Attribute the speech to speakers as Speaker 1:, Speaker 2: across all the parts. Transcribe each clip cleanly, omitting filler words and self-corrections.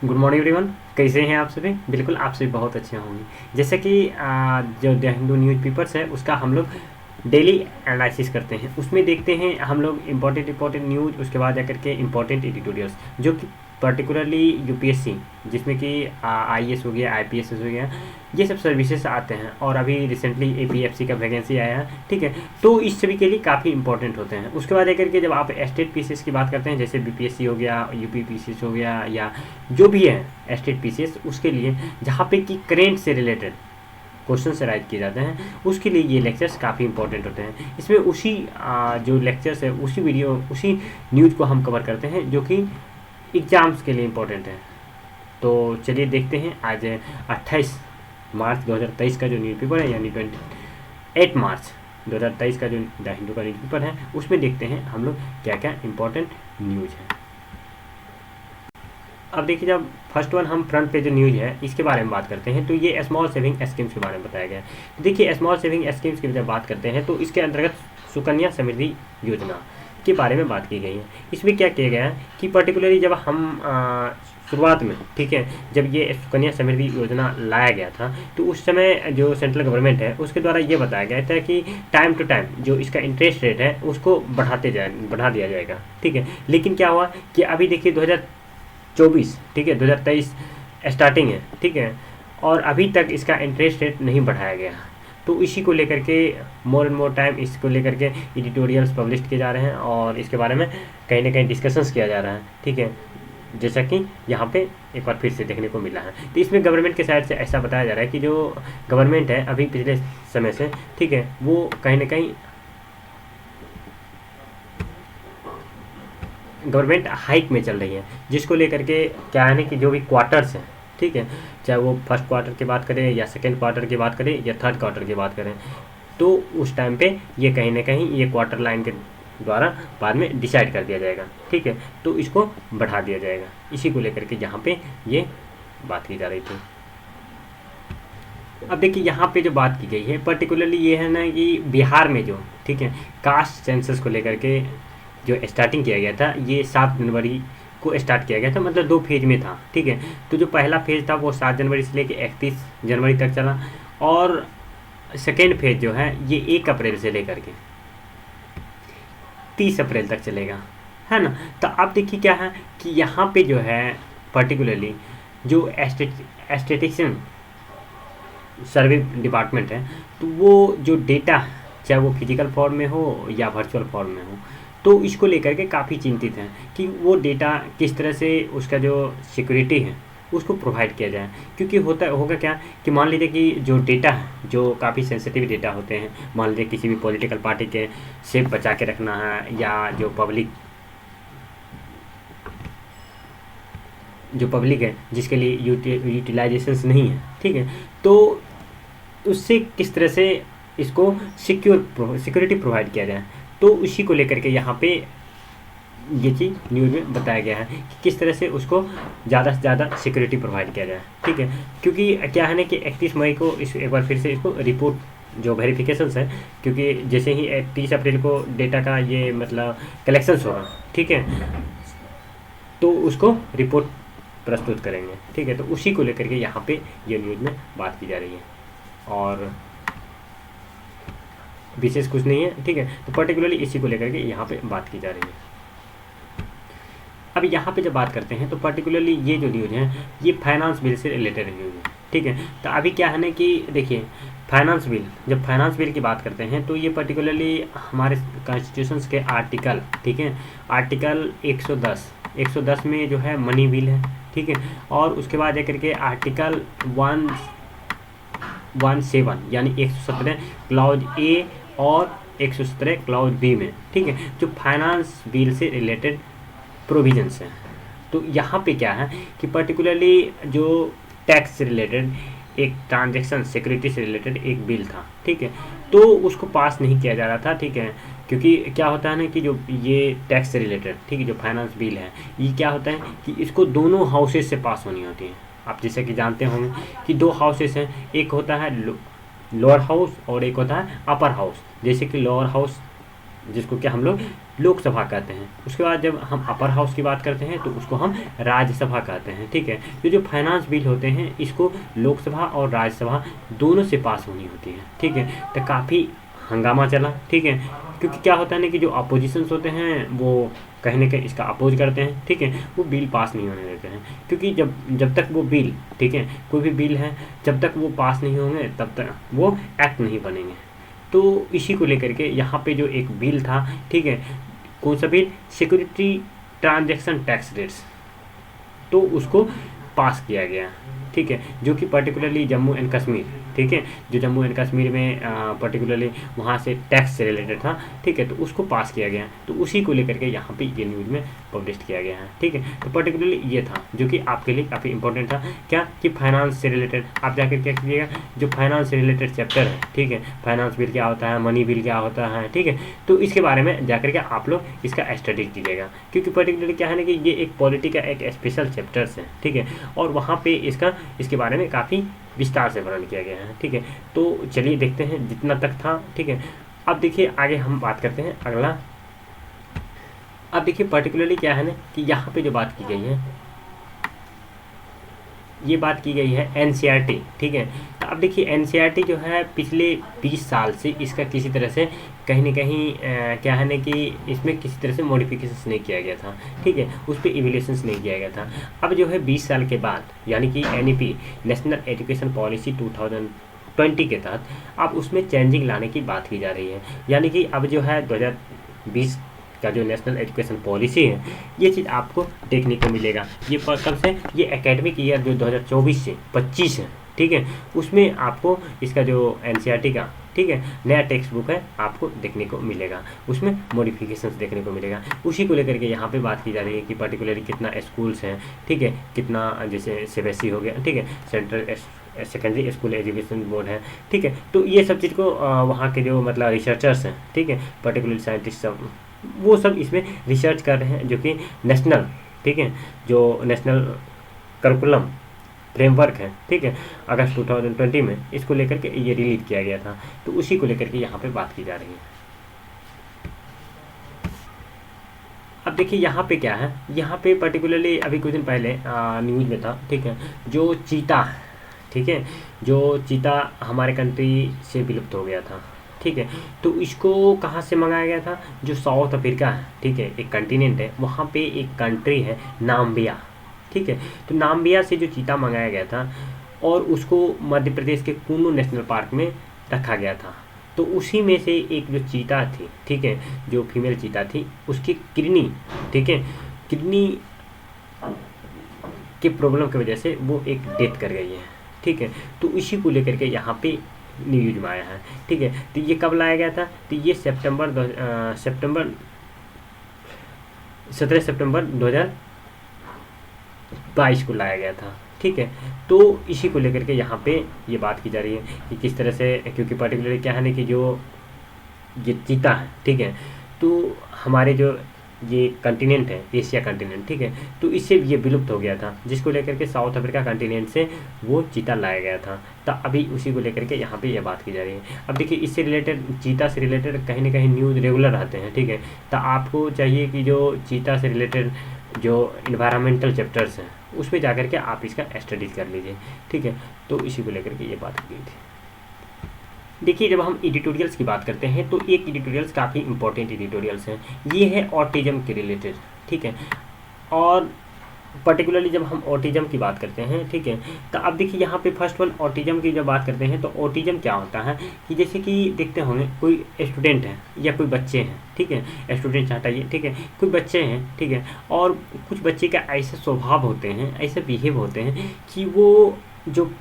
Speaker 1: Good morning everyone. कैसे हैं आप सभी? बिल्कुल आप सभी बहुत अच्छे होंगे। जैसे कि जो द हिंदू न्यूज़पेपर्स है उसका हम लोग डेली एनालिसिस करते हैं। उसमें देखते हैं हम लोग इम्पोर्टेंट न्यूज़, उसके बाद जाकर के इम्पोर्टेंट एडिटोरियल्स जो कि पर्टिकुलरली यूपीएससी, जिसमें कि आईएएस हो गया, आईपीएस हो गया, ये सब सर्विसेज आते हैं। और अभी रिसेंटली एपीएफसी का वैकेंसी आया है, ठीक है। तो इस सभी के लिए काफ़ी इंपॉर्टेंट होते हैं। उसके बाद आकर के जब आप स्टेट पीसीएस की बात करते हैं, जैसे बीपीएससी हो गया, यूपी पीसीएस हो गया, या जो भी है स्टेट पीसीएस, उसके लिए जहाँ पे कि करेंट से रिलेटेड क्वेश्चन से राइज किए जाते हैं, उसके लिए ये लेक्चर्स काफ़ी इंपॉर्टेंट होते हैं। इसमें उसी जो लेक्चर्स है, उसी न्यूज़ को हम कवर करते हैं जो कि एग्ज़ाम्स के लिए इम्पोर्टेंट है। तो चलिए देखते हैं आज 28 मार्च 2023 का जो न्यूज़पेपर है, यानी 28 मार्च 2023 का जो द हिंदू का न्यूज़पेपर है, उसमें देखते हैं हम लोग क्या क्या इम्पोर्टेंट न्यूज़ है। अब देखिए, जब फर्स्ट वन हम फ्रंट पे जो न्यूज़ है इसके बारे में बात करते हैं, तो ये स्मॉल सेविंग स्कीम्स के बारे में बताया गया है। तो देखिए, स्मॉल सेविंग स्कीम्स की जब बात करते हैं तो इसके अंतर्गत सुकन्या समृद्धि योजना के बारे में बात की गई है। इसमें क्या किया गया है कि पर्टिकुलरली जब हम शुरुआत में, ठीक है, जब ये सुकन्या समृद्धि योजना लाया गया था, तो उस समय जो सेंट्रल गवर्नमेंट है उसके द्वारा ये बताया गया था कि टाइम टू टाइम जो इसका इंटरेस्ट रेट है उसको बढ़ा दिया जाएगा, ठीक है। लेकिन क्या हुआ कि अभी देखिए 2024, ठीक है, 2023 स्टार्टिंग है, ठीक है, और अभी तक इसका इंटरेस्ट रेट नहीं बढ़ाया गया। तो इसी को लेकर के मोर एंड मोर टाइम इसको लेकर के एडिटोरियल्स पब्लिश किए जा रहे हैं और इसके बारे में कहीं ना कहीं डिस्कशंस किया जा रहा है, ठीक है, जैसा कि यहाँ पे एक बार फिर से देखने को मिला है। तो इसमें गवर्नमेंट के साइड से ऐसा बताया जा रहा है कि जो गवर्नमेंट है अभी पिछले समय से, ठीक है, वो कहीं ना कहीं गवर्नमेंट हाइक में चल रही है, जिसको लेकर के क्या है ना कि जो भी क्वार्टर्स हैं, ठीक है, चाहे वो फर्स्ट क्वार्टर की बात करें या सेकेंड क्वार्टर की बात करें या थर्ड क्वार्टर की बात करें, तो उस टाइम पे ये कहीं ना कहीं ये क्वार्टर लाइन के द्वारा बाद में डिसाइड कर दिया जाएगा, ठीक है। तो इसको बढ़ा दिया जाएगा, इसी को लेकर के यहाँ पे ये बात की जा रही थी। अब देखिए, यहाँ पे जो बात की गई है पर्टिकुलरली ये है ना कि बिहार में जो, ठीक है, कास्ट सेंसस को लेकर के जो स्टार्टिंग किया गया था, ये 7 जनवरी को स्टार्ट किया गया था, मतलब 2 फेज में था, ठीक है। तो जो पहला फेज था वो 7 जनवरी से लेकर 31 जनवरी तक चला, और सेकेंड फेज जो है ये 1 अप्रैल से लेकर के 30 अप्रैल तक चलेगा, है ना। तो अब देखिए क्या है कि यहाँ पे जो है पर्टिकुलरली जो एस्टेटिशियन सर्वे डिपार्टमेंट है, तो वो जो डेटा, चाहे वो फिजिकल फॉर्म में हो या वर्चुअल फॉर्म में हो, तो इसको लेकर के काफ़ी चिंतित हैं कि वो डेटा किस तरह से उसका जो सिक्योरिटी है उसको प्रोवाइड किया जाए। क्योंकि होगा क्या कि मान लीजिए कि जो डेटा है, जो काफ़ी सेंसिटिव डेटा होते हैं, मान लीजिए किसी भी पॉलिटिकल पार्टी के सेफ बचा के रखना है, या जो पब्लिक है जिसके लिए यूटिलाइजेशंस नहीं है, ठीक है, तो उससे किस तरह से इसको सिक्योरिटी प्रोवाइड किया जाए। तो उसी को लेकर के यहाँ पे ये चीज़ न्यूज़ में बताया गया है कि किस तरह से उसको ज़्यादा से ज़्यादा सिक्योरिटी प्रोवाइड किया जाए, ठीक है। क्योंकि क्या है ना कि 31 मई को इस एक बार फिर से इसको रिपोर्ट जो वेरिफिकेशंस है, क्योंकि जैसे ही 30 अप्रैल को डेटा का ये मतलब कलेक्शंस होगा, ठीक है, तो उसको रिपोर्ट प्रस्तुत करेंगे, ठीक है। तो उसी को लेकर के यहाँ पे ये न्यूज़ में बात की जा रही है, और विशेष कुछ नहीं है, ठीक है। तो पर्टिकुलरली इसी को लेकर के यहाँ पे बात की जा रही है। अब यहाँ पे जब बात करते हैं तो पर्टिकुलरली ये जो न्यूज़ है ये फाइनेंस बिल से रिलेटेड न्यूज़ है, ठीक है। तो अभी क्या है ना कि देखिए, फाइनेंस बिल, जब फाइनेंस बिल की बात करते हैं तो ये पर्टिकुलरली हमारे कॉन्स्टिट्यूशंस के आर्टिकल, ठीक है, आर्टिकल 110 में जो है मनी बिल है, ठीक है। और उसके बाद जाकर के आर्टिकल 117 यानी 117 क्लाउज ए और 117 क्लाउज बी में, ठीक है, जो फाइनेंस बिल से रिलेटेड प्रोविजंस हैं। तो यहाँ पे क्या है कि पर्टिकुलरली जो टैक्स से रिलेटेड एक ट्रांजैक्शन सिक्योरिटी से रिलेटेड एक बिल था, ठीक है, तो उसको पास नहीं किया जा रहा था, ठीक है। क्योंकि क्या होता है ना कि जो ये टैक्स से रिलेटेड, ठीक है, जो फाइनेंस बिल है, ये क्या होता है कि इसको दोनों हाउसेस से पास होनी होती है। आप जैसे कि जानते होंगे कि 2 हाउसेस हैं, एक होता है लोअर हाउस और एक होता है अपर हाउस। जैसे कि लोअर हाउस जिसको क्या हम लोग लोकसभा कहते हैं। उसके बाद जब हम अपर हाउस की बात करते हैं तो उसको हम राज्यसभा कहते हैं, ठीक है। तो जो फाइनेंस बिल होते हैं इसको लोकसभा और राज्यसभा दोनों से पास होनी होती है, ठीक है। तो काफ़ी हंगामा चला, ठीक है, क्योंकि क्या होता है ना कि जो अपोजिशंस होते हैं वो कहीं ना कहीं इसका अपोज करते हैं, ठीक है, वो बिल पास नहीं होने देते हैं, क्योंकि जब तक वो बिल, ठीक है, कोई भी बिल है जब तक वो पास नहीं होंगे तब तक वो एक्ट नहीं बनेंगे। तो इसी को लेकर के यहाँ पे जो एक बिल था, ठीक है, कौन सा bill, security transaction tax rates, तो उसको पास किया गया, ठीक है, जो कि पर्टिकुलरली जम्मू एंड कश्मीर, ठीक है, जो जम्मू एंड कश्मीर में पर्टिकुलरली वहाँ से टैक्स से रिलेटेड था, ठीक है, तो उसको पास किया गया। तो उसी को लेकर के यहाँ पे ये न्यूज़ में पब्लिश किया गया है, ठीक है। तो पर्टिकुलरली ये था जो कि आपके लिए काफ़ी इंपॉर्टेंट था, क्या कि फाइनेंस से रिलेटेड आप जाकर क्या कीजिएगा, जो फाइनेंस से रिलेटेड चैप्टर है, ठीक है, फाइनेंस बिल क्या होता है, मनी बिल क्या होता है, ठीक है, तो इसके बारे में जाकर के आप लोग इसका स्टडी कीजिएगा, क्योंकि पर्टिकुलरली क्या है ना कि ये एक पॉलिटी का एक स्पेशल चैप्टर्स है, ठीक है, और वहाँ पे इसके बारे में काफ़ी विस्तार से वर्णन किया गया है, ठीक है। तो चलिए देखते हैं जितना तक था, ठीक है। अब देखिए आगे हम बात करते हैं अगला। अब देखिए पर्टिकुलरली क्या है ना कि यहाँ पे जो बात की गई है, ये बात की गई है एनसीईआरटी, ठीक है। तो अब देखिए एनसीईआरटी जो है पिछले 20 साल से इसका किसी तरह से कहीं ना कहीं क्या है ना कि इसमें किसी तरह से मॉडिफिकेशन नहीं किया गया था, ठीक है, उस पर इवैल्यूएशंस नहीं किया गया था। अब जो है 20 साल के बाद यानी कि एनईपी नेशनल एजुकेशन पॉलिसी 2020 के तहत अब उसमें चेंजिंग लाने की बात की जा रही है, यानी कि अब जो है 2020 का जो नेशनल एजुकेशन पॉलिसी है ये चीज़ आपको देखने को मिलेगा। ये कब से, ये एकेडमिक ईयर जो 2024 से 25 है, ठीक है, उसमें आपको इसका जो एनसीईआरटी का, ठीक है, नया टेक्स्ट बुक है आपको देखने को मिलेगा, उसमें मॉडिफिकेशंस देखने को मिलेगा। उसी को लेकर के यहाँ पे बात की जा रही है कि पर्टिकुलरली कितना स्कूल्स हैं, ठीक है, कितना जैसे सीबीएसई हो गया, ठीक है, central secondary school education board है, ठीक है। तो ये सब चीज़ को वहाँ के जो मतलब रिसर्चर्स हैं, ठीक है, पर्टिकुलरली साइंटिस्ट सब वो सब इसमें रिसर्च कर रहे हैं, जो कि नेशनल, ठीक है, जो नेशनल करिकुलम फ्रेमवर्क है, ठीक है, अगस्त 2020 में इसको लेकर के ये रिलीज किया गया था। तो उसी को लेकर के यहाँ पे बात की जा रही है। अब देखिए यहाँ पे क्या है, यहाँ पे पर्टिकुलरली अभी कुछ दिन पहले न्यूज़ में था, ठीक है, जो चीता है, ठीक है, जो चीता हमारे कंट्री से विलुप्त हो गया था, ठीक है, तो इसको कहाँ से मंगाया गया था, जो साउथ अफ्रीका है, ठीक है, एक कंटिनेंट है, वहाँ पे एक कंट्री है नाम्बिया, ठीक है, तो नाम्बिया से जो चीता मंगाया गया था और उसको मध्य प्रदेश के कुन्नू नेशनल पार्क में रखा गया था। तो उसी में से एक जो चीता थी, ठीक है, जो फीमेल चीता थी, उसकी किडनी, ठीक है, किडनी के प्रॉब्लम की वजह से वो एक डेथ कर गई है, ठीक है। तो इसी को लेकर के यहाँ पे न्यूज में आया है, ठीक है। तो ये कब लाया गया था, तो ये 17 सितंबर 2022 को लाया गया था, ठीक है। तो इसी को लेकर के यहाँ पे ये बात की जा रही है कि किस तरह से, क्योंकि पर्टिकुलरली क्या है ना कि जो ये चीता है, ठीक है, तो हमारे जो ये कंटिनेंट है एशिया कंटिनेंट, ठीक है, तो इससे ये विलुप्त हो गया था, जिसको लेकर के साउथ अफ्रीका कंटिनेंट से वो चीता लाया गया था। तो अभी उसी को लेकर के यहाँ पे ये बात की जा रही है। अब देखिए इससे रिलेटेड, चीता से रिलेटेड कहीं ना कहीं न्यूज़ रेगुलर आते हैं, ठीक है। तो आपको चाहिए कि जो चीता से रिलेटेड जो इन्वायरमेंटल चैप्टर्स हैं उसमें जाकर के आप इसका स्टडी कर लीजिए, ठीक है। तो इसी को लेकर के ये बात की गई थी। देखिए जब हम एडिटोरियल्स की बात करते हैं तो एक एडिटोरियल्स काफ़ी इंपॉर्टेंट एडिटोरियल्स हैं, ये है ऑटिज्म के रिलेटेड, ठीक है। और पर्टिकुलरली जब हम ऑटिज्म की बात करते हैं, ठीक है, तो अब देखिए यहाँ पे फर्स्ट वन ऑटिज्म की जब बात करते हैं तो ऑटिज्म क्या होता है कि जैसे कि देखते होंगे कोई स्टूडेंट है या कोई बच्चे हैं, ठीक है, स्टूडेंट हटाइए, ठीक है, कोई बच्चे हैं, ठीक है, और कुछ बच्चे का ऐसे स्वभाव होते हैं, ऐसे बिहेव होते हैं कि वो जो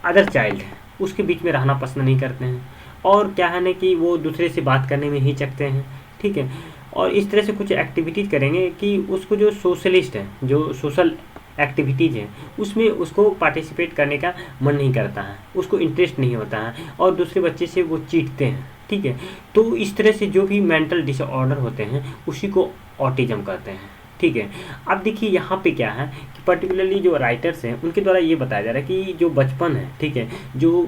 Speaker 1: अदर चाइल्ड है उसके बीच में रहना पसंद नहीं करते हैं, और क्या है ना कि वो दूसरे से बात करने में हिचकते हैं, ठीक है, और इस तरह से कुछ एक्टिविटीज़ करेंगे कि उसको जो सोशलिस्ट है, जो सोशल एक्टिविटीज़ हैं उसमें उसको पार्टिसिपेट करने का मन नहीं करता है, उसको इंटरेस्ट नहीं होता है, और दूसरे बच्चे से वो चीटते हैं, ठीक है। तो इस तरह से जो भी मेंटल डिसऑर्डर होते हैं उसी को ऑटिज्म कहते हैं, ठीक है। अब देखिए यहाँ पे क्या है कि पर्टिकुलरली जो राइटर्स हैं उनके द्वारा ये बताया जा रहा है कि जो बचपन है, ठीक है, जो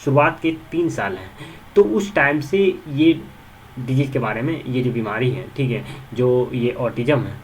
Speaker 1: शुरुआत के 3 साल हैं, तो उस टाइम से ये डिजीज़ के बारे में, ये जो बीमारी है, ठीक है, जो ये ऑटिज़म है,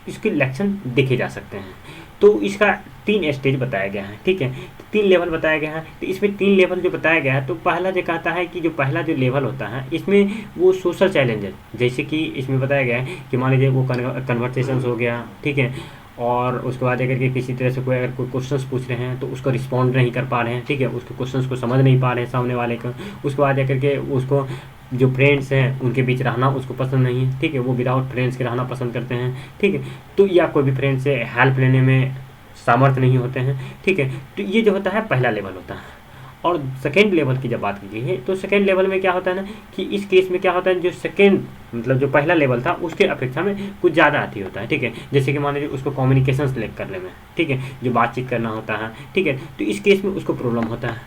Speaker 1: इसके लक्षण देखे जा सकते हैं। तो इसका 3 स्टेज बताया गया है, ठीक है, 3 लेवल बताया गया है। तो इसमें 3 लेवल जो बताया गया है, तो पहला जो कहता है कि जो पहला जो लेवल होता है, इसमें वो सोशल चैलेंजेस, जैसे कि इसमें बताया गया है कि मान लीजिए वो कन्वर्सेशंस हो गया, ठीक है, और उसके बाद अगर के किसी तरह से कोई अगर कोई क्वेश्चंस पूछ रहे हैं तो उसको रिस्पॉन्ड नहीं कर पा रहे हैं, ठीक है, उसके क्वेश्चंस को समझ नहीं पा रहे हैं सामने वाले को। उसके बाद जाकर के उसको जो फ्रेंड्स हैं उनके बीच रहना उसको पसंद नहीं है, ठीक है, वो विदाउट फ्रेंड्स के रहना पसंद करते हैं, ठीक है, तो या कोई भी फ्रेंड से हेल्प लेने में सामर्थ्य नहीं होते हैं, ठीक है। तो ये जो होता है पहला लेवल होता है। और सेकेंड लेवल की जब बात की गई है, तो सेकेंड लेवल में क्या होता है ना कि इस केस में क्या होता है, जो सेकेंड मतलब जो पहला लेवल था उसके अपेक्षा में कुछ ज़्यादा अति होता है, ठीक है, जैसे कि मान लीजिए उसको कम्युनिकेशन सेलेक्ट करने में, ठीक है, जो बातचीत करना होता है, ठीक है, तो इस केस में उसको प्रॉब्लम होता है,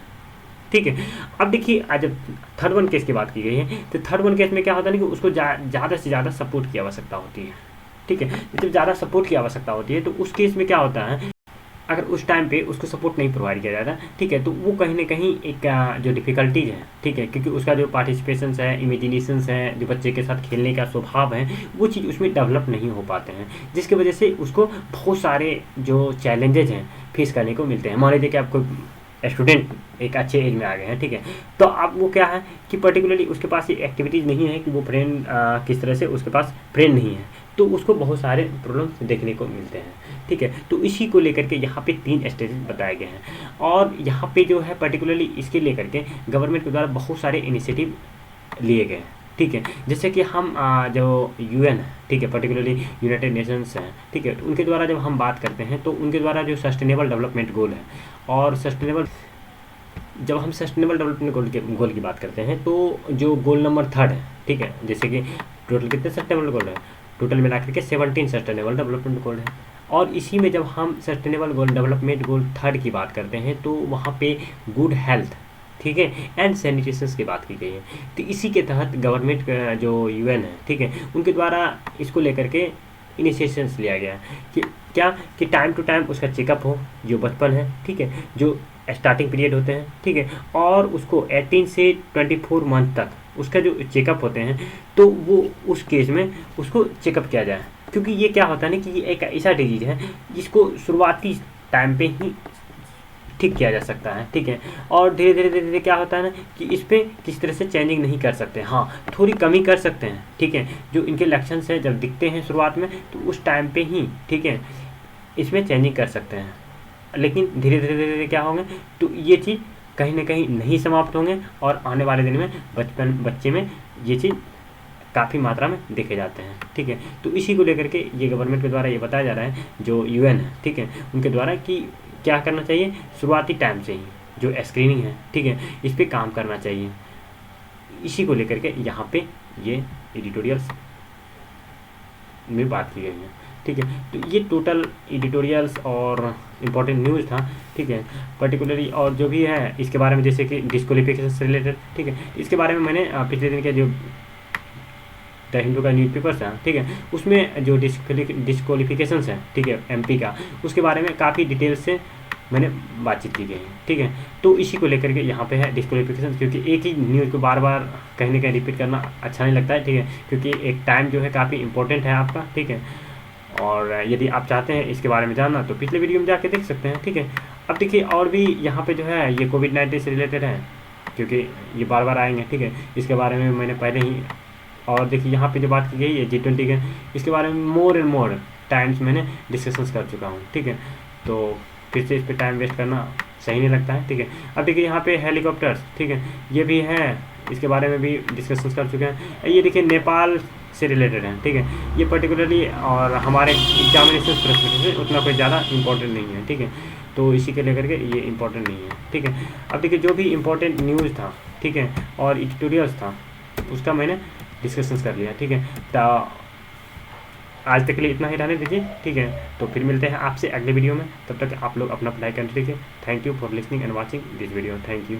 Speaker 1: ठीक है। अब देखिए आज जब थर्ड वन केस की बात की गई है, तो थर्ड वन केस में क्या होता है ना कि उसको ज़्यादा से ज़्यादा सपोर्ट की आवश्यकता होती है, ठीक है। जब ज़्यादा सपोर्ट की आवश्यकता होती है तो उस केस में क्या होता है, अगर उस टाइम पे उसको सपोर्ट नहीं प्रोवाइड किया जाता, ठीक है, तो वो कहीं ना कहीं एक जो डिफ़िकल्टीज है, ठीक है, क्योंकि उसका जो पार्टिसिपेशंस है, इमेजिनेशंस है, जो बच्चे के साथ खेलने का स्वभाव है, वो चीज़ उसमें डेवलप नहीं हो पाते हैं, जिसकी वजह से उसको बहुत सारे जो चैलेंजेज हैं फेस करने को मिलते हैं। मान लीजिए कि आपको स्टूडेंट एक अच्छे एज में आ गए हैं, ठीक है, तो अब वो क्या है कि पर्टिकुलरली उसके पास ये एक्टिविटीज़ नहीं है कि वो फ्रेंड किस तरह से उसके पास फ्रेंड नहीं है, तो उसको बहुत सारे प्रॉब्लम्स देखने को मिलते हैं, ठीक है। तो इसी को लेकर के यहाँ पे 3 स्टेजेस बताए गए हैं, और यहाँ पे जो है पर्टिकुलरली इसके लेकर के गवर्नमेंट के द्वारा बहुत सारे इनिशिएटिव लिए गए हैं, ठीक है, जैसे कि हम जो UN है, ठीक है, पर्टिकुलरली यूनाइटेड नेशंस हैं, ठीक है, उनके द्वारा जब हम बात करते हैं तो उनके द्वारा जो सस्टेनेबल डेवलपमेंट गोल है, और जब हम सस्टेनेबल डेवलपमेंट गोल की बात करते हैं तो जो गोल नंबर 3 है, ठीक है, जैसे कि टोटल कितने सस्टेनेबल गोल है, टोटल मिला करके 17 सस्टेनेबल डेवलपमेंट गोल है, और इसी में जब हम सस्टेनेबल गोल डेवलपमेंट गोल 3 की बात करते हैं तो वहाँ पे गुड हेल्थ, ठीक है, एंड सैनिटेशन की बात की गई है। तो इसी के तहत गवर्नमेंट जो UN है, ठीक है, उनके द्वारा इसको लेकर के इनिशिएशंस लिया गया कि क्या कि टाइम टू टाइम उसका चेकअप हो, जो बचपन है, ठीक है, जो स्टार्टिंग पीरियड होते हैं, ठीक है, और उसको 18 से 24 मंथ तक उसका जो चेकअप होते हैं तो वो उस केस में उसको चेकअप किया जाए, क्योंकि ये क्या होता है ना कि ये एक ऐसा डिजीज़ है जिसको शुरुआती टाइम पे ही ठीक किया जा सकता है, ठीक है, और धीरे धीरे क्या होता है ना कि इस पर किस तरह से चेंजिंग नहीं कर सकते, हाँ थोड़ी कमी कर सकते हैं, ठीक है, जो इनके लक्षण है जब दिखते हैं शुरुआत में तो उस टाइम पे ही, ठीक है, इसमें चेंजिंग कर सकते हैं, लेकिन धीरे धीरे क्या होंगे तो ये चीज़ कहीं ना कहीं नहीं समाप्त होंगे, और आने वाले दिन में बच्चे में ये चीज़ काफ़ी मात्रा में देखे जाते हैं, ठीक है। तो इसी को लेकर के ये गवर्नमेंट के द्वारा ये बताया जा रहा है जो UN है, ठीक है, उनके द्वारा कि क्या करना चाहिए, शुरुआती टाइम से ही जो स्क्रीनिंग है, ठीक है, इस पर काम करना चाहिए। इसी को लेकर के यहाँ पे ये एडिटोरियल्स में बात की गई है, ठीक है। तो ये टोटल एडिटोरियल्स और इम्पोर्टेंट न्यूज़ था, ठीक है, पर्टिकुलरली, और जो भी है इसके बारे में जैसे कि डिस्क्वालिफिकेशन से रिलेटेड, ठीक है, इसके बारे में मैंने पिछले दिन के जो द हिंदू का न्यूज़पेपर्स है, ठीक है, उसमें जो डिस्क्वालिफिकेशंस हैं, ठीक है, MP का, उसके बारे में काफ़ी डिटेल से मैंने बातचीत की गई है, ठीक है। तो इसी को लेकर के यहाँ पे है डिस्क्वालिफिकेशन, क्योंकि एक ही न्यूज़ को बार बार कहीं ना कहीं रिपीट करना अच्छा नहीं लगता है, ठीक है, क्योंकि एक टाइम जो है काफ़ी इंपॉर्टेंट है आपका, ठीक है, और यदि आप चाहते हैं इसके बारे में जानना तो पिछले वीडियो में जाके देख सकते हैं, ठीक है। अब देखिए और भी यहाँ पे जो है ये कोविड-19 से रिलेटेड है, क्योंकि ये बार बार आएंगे, ठीक है, इसके बारे में मैंने पहले ही, और देखिए यहाँ पे जो बात की गई है G20 के, इसके बारे में मोर एंड मोर टाइम्स मैंने डिस्कशंस कर चुका हूँ, ठीक है, तो फिर से इस पर टाइम वेस्ट करना सही नहीं लगता है, ठीक है। अब देखिए यहाँ पे हेलीकॉप्टर्स, ठीक है, ये भी है, इसके बारे में भी डिस्कशंस कर चुके हैं। ये देखिए नेपाल से रिलेटेड है, ठीक है, ये पर्टिकुलरली और हमारे एग्जामिनेशन प्रेपरेशन से उतना कोई ज़्यादा इंपॉर्टेंट नहीं है, ठीक है, तो इसी के लेकर के ये इंपॉर्टेंट नहीं है, ठीक है। अब देखिए जो भी इंपॉर्टेंट न्यूज़ था, ठीक है, और एडिटोरियल्स था उसका मैंने डिस्कशंस कर लिया, ठीक है। तो आज तक के लिए इतना ही रहने दीजिए, ठीक है, तो फिर मिलते हैं आपसे अगले वीडियो में, तब तक आप लोग अपना पढ़ाई करते रहिए। Thank you for listening and watching this video, thank you.